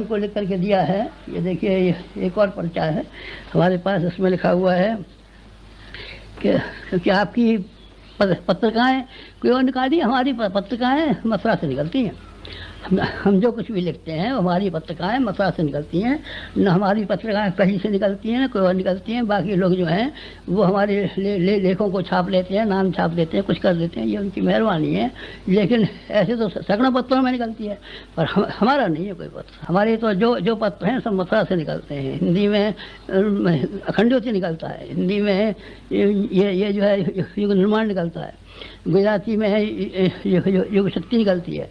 को लिख करके दिया है। ये देखिए, एक और पर्चा है हमारे पास, इसमें लिखा हुआ है कि आपकी पत्रिकाएं कोई और निकाली, हमारी पत्रिकाएं मथुरा से निकलती हैं। हम जो कुछ भी लिखते हैं हमारी पत्रिकाएं मथुरा से निकलती हैं, न हमारी पत्रिकाएं कहीं से निकलती हैं न कोई और निकलती हैं। बाकी लोग जो हैं वो हमारे लेखों को छाप लेते हैं, नाम छाप लेते हैं, कुछ कर देते हैं, ये उनकी मेहरबानी है। लेकिन ऐसे तो सैकड़ों पत्रों में निकलती है, पर हमारा नहीं है कोई पत्र। हमारे तो जो पत्र हैं सब मथुरा से निकलते हैं। हिंदी में अखंड ज्योति निकलता है, हिंदी में ये जो है युग निर्माण निकलता है, गुजराती में युग शक्ति निकलती है,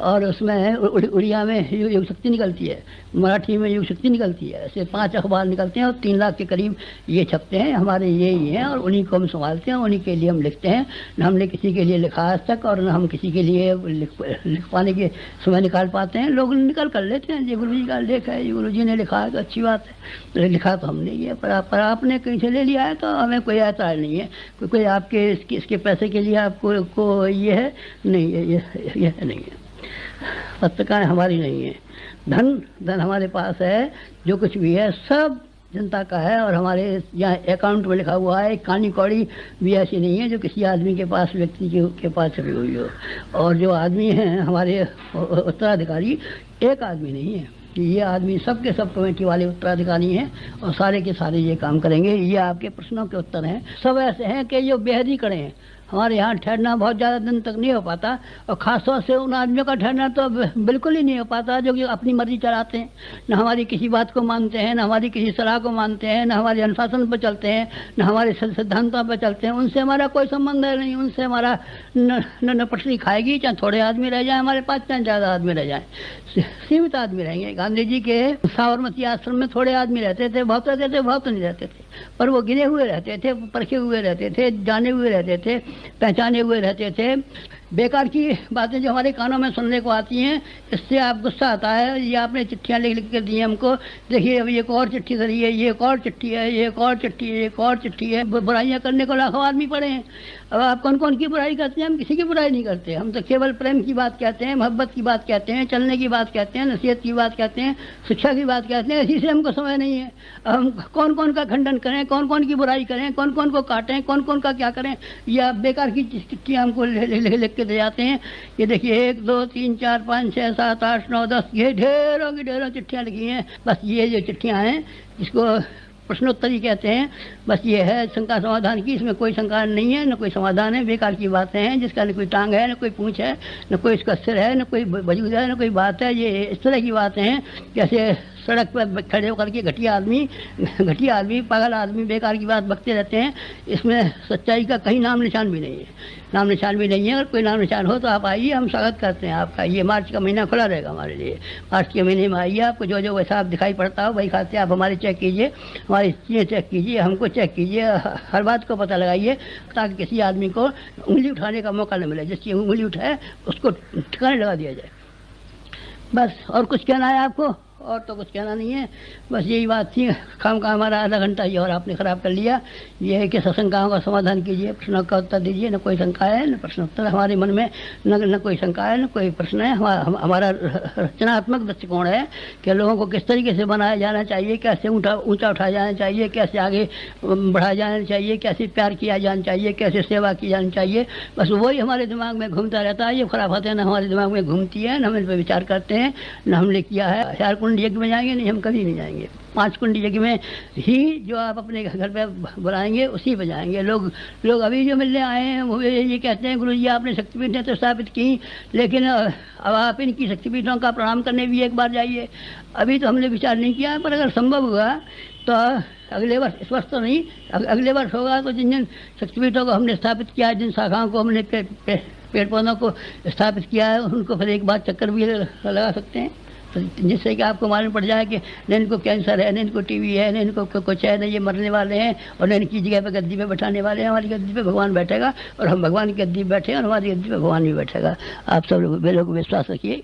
और उसमें उड़िया में युग शक्ति निकलती है, मराठी में युग शक्ति निकलती है। ऐसे 5 अखबार निकलते हैं और 3 लाख के करीब ये छपते हैं। हमारे ये ही हैं और उन्हीं को हम संभालते हैं, उन्हीं के लिए हम लिखते हैं। न हमने किसी के लिए लिखा आज तक, और न हम किसी के लिए लिख पाने के समय निकाल पाते हैं। लोग निकल कर लेते हैं, ये गुरु जी का लेख है, ये गुरु जी ने लिखा है तो अच्छी बात है, लिखा तो हमने ही है, पर आपने कहीं से ले लिया है तो हमें कोई ऐतराज़ नहीं है। कोई आपके इसके पैसे के लिए आपको ये है नहीं, ये नहीं है। पत्रिकाएं हमारी नहीं है। धन हमारे पास है, जो कुछ भी है सब जनता का है, और हमारे यहाँ अकाउंट में लिखा हुआ है। कहानी कौड़ी भी ऐसी नहीं है जो किसी आदमी के पास, व्यक्ति के पास छपी हुई हो। और जो आदमी हैं हमारे उत्तराधिकारी, एक आदमी नहीं है, ये आदमी सब के सब कमेटी वाले उत्तराधिकारी हैं, और सारे के सारे ये काम करेंगे। ये आपके प्रश्नों के उत्तर हैं। सब ऐसे हैं कि जो बेहद ही कड़े हैं। हमारे यहाँ ठहरना बहुत ज़्यादा दिन तक नहीं हो पाता, और ख़ासतौर से उन आदमियों का ठहरना तो बिल्कुल ही नहीं हो पाता जो कि अपनी मर्जी चलाते हैं, न हमारी किसी बात को मानते हैं, न हमारी किसी सलाह को मानते हैं, न हमारे अनुशासन पर चलते हैं, न हमारे सिद्धांतों पर चलते हैं। उनसे हमारा कोई संबंध है नहीं। उनसे हमारा न पटरी खाएगी, चाहे थोड़े आदमी रह जाए हमारे पास, चाहे ज़्यादा आदमी रह जाए, सीमित आदमी रहेंगे। गांधी जी के साबरमती आश्रम में थोड़े आदमी रहते थे, बहुत रहते थे, बहुत नहीं रहते थे, पर वो गिने हुए रहते थे, परखे हुए रहते थे, जाने हुए रहते थे, पहचाने हुए रहते थे। बेकार की बातें जो हमारे कानों में सुनने को आती हैं, इससे आप गुस्सा आता है। ये आपने चिट्ठियाँ लिख के दी हमको, देखिए अभी एक और चिट्ठी करी है, ये एक और चिट्ठी है, ये एक और चिट्ठी है, एक और चिट्ठी है। बुराइयाँ करने को लाखों आदमी पड़े हैं। अब आप कौन कौन की बुराई करते हैं? हम किसी की बुराई नहीं करते। हम तो केवल प्रेम की बात कहते हैं, मोहब्बत की बात कहते हैं, चलने की बात कहते हैं, नसीहत की बात कहते हैं, शिक्षा की बात कहते हैं। इसी से हमको समय नहीं है। अब हम कौन कौन का खंडन करें, कौन कौन की बुराई करें, कौन कौन को काटें, कौन कौन का क्या करें? या बेकार की चिट्ठियाँ हमको लिख के दे जाते हैं। ये देखिए 1 2 3 4 5 6 7 8 9 10 ये ढेरों की ढेरों चिट्ठियाँ लिखी हैं। बस ये जो चिट्ठियाँ हैं इसको प्रश्नोत्तरी कहते हैं। बस ये है शंका समाधान की, इसमें कोई शंका नहीं है, न कोई समाधान है। बेकार की बातें हैं जिसका न कोई टांग है, न कोई पूंछ है, न कोई इसका सिर है, न कोई वजूद है, न कोई बात है। ये इस तरह की बातें हैं कैसे सड़क पर खड़े होकर के घटिया आदमी पागल आदमी बेकार की बात बकते रहते हैं। इसमें सच्चाई का कहीं नाम निशान भी नहीं है, नाम निशान भी नहीं है। अगर कोई नाम निशान हो तो आप आइए, हम स्वागत करते हैं आपका। ये मार्च का महीना खुला रहेगा हमारे लिए। मार्च के महीने में आइए, आपको जो जो वैसा दिखाई पड़ता हो वही खाते आप हमारे चेक कीजिए, हमारी चीज़ें चेक कीजिए, हमको चेक कीजिए, हर बात को पता लगाइए, ताकि किसी आदमी को उंगली उठाने का मौका न मिले। जिसकी उंगली उठाए उसको ठिकाने लगा दिया जाए। बस और कुछ कहना है आपको? और तो कुछ कहना नहीं है, बस यही बात थी। काम का हमारा आधा घंटा ये और आपने ख़राब कर लिया। ये है कि शंकाओं का समाधान कीजिए, प्रश्नों का उत्तर दीजिए। न कोई शंका है, न प्रश्नोत्तर हमारे मन में, न कोई शंका है, न कोई प्रश्न है। हमारा रचनात्मक दृष्टिकोण है कि लोगों को किस तरीके से बनाया जाना चाहिए, कैसे ऊँचा उठाया जाना चाहिए, कैसे आगे बढ़ाया जाना चाहिए, कैसे प्यार किया जाना चाहिए, कैसे सेवा की जानी चाहिए। बस वही हमारे दिमाग में घूमता रहता है। ये खराफातें न हमारे दिमाग में घूमती है, न हम इन पर विचार करते हैं, न हमने किया है। 4 कुंड यज्ञ में जाएंगे नहीं, हम कभी नहीं जाएंगे। 5 कुंड यज्ञ में ही जो आप अपने घर पे बुलाएंगे उसी पे जाएंगे। लोग अभी जो मिलने आए हैं वो ये कहते हैं गुरु जी आपने शक्तिपीठें तो स्थापित की, लेकिन अब आप इनकी शक्तिपीठों का प्रणाम करने भी एक बार जाइए। अभी तो हमने विचार नहीं किया है, पर अगर संभव हुआ तो अगले वर्ष, इस वर्ष तो नहीं, अगले वर्ष होगा तो जिन जिन शक्तिपीठों को हमने स्थापित किया है, जिन शाखाओं को हमने पेड़ पौधों को स्थापित किया है, उनको फिर एक बार चक्कर भी लगा सकते हैं, जिससे कि आपको मालूम पड़ जाए कि न इनको कैंसर है, न इनको टीवी है, न इनको कुछ है, न ये मरने वाले हैं, और न इनकी जगह पे गद्दी पे बैठाने वाले हैं। हमारी गद्दी पे भगवान बैठेगा, और हम भगवान की गद्दी पे बैठे हैं, और हमारी गद्दी पे भगवान भी बैठेगा। आप सब लोग विश्वास रखिए।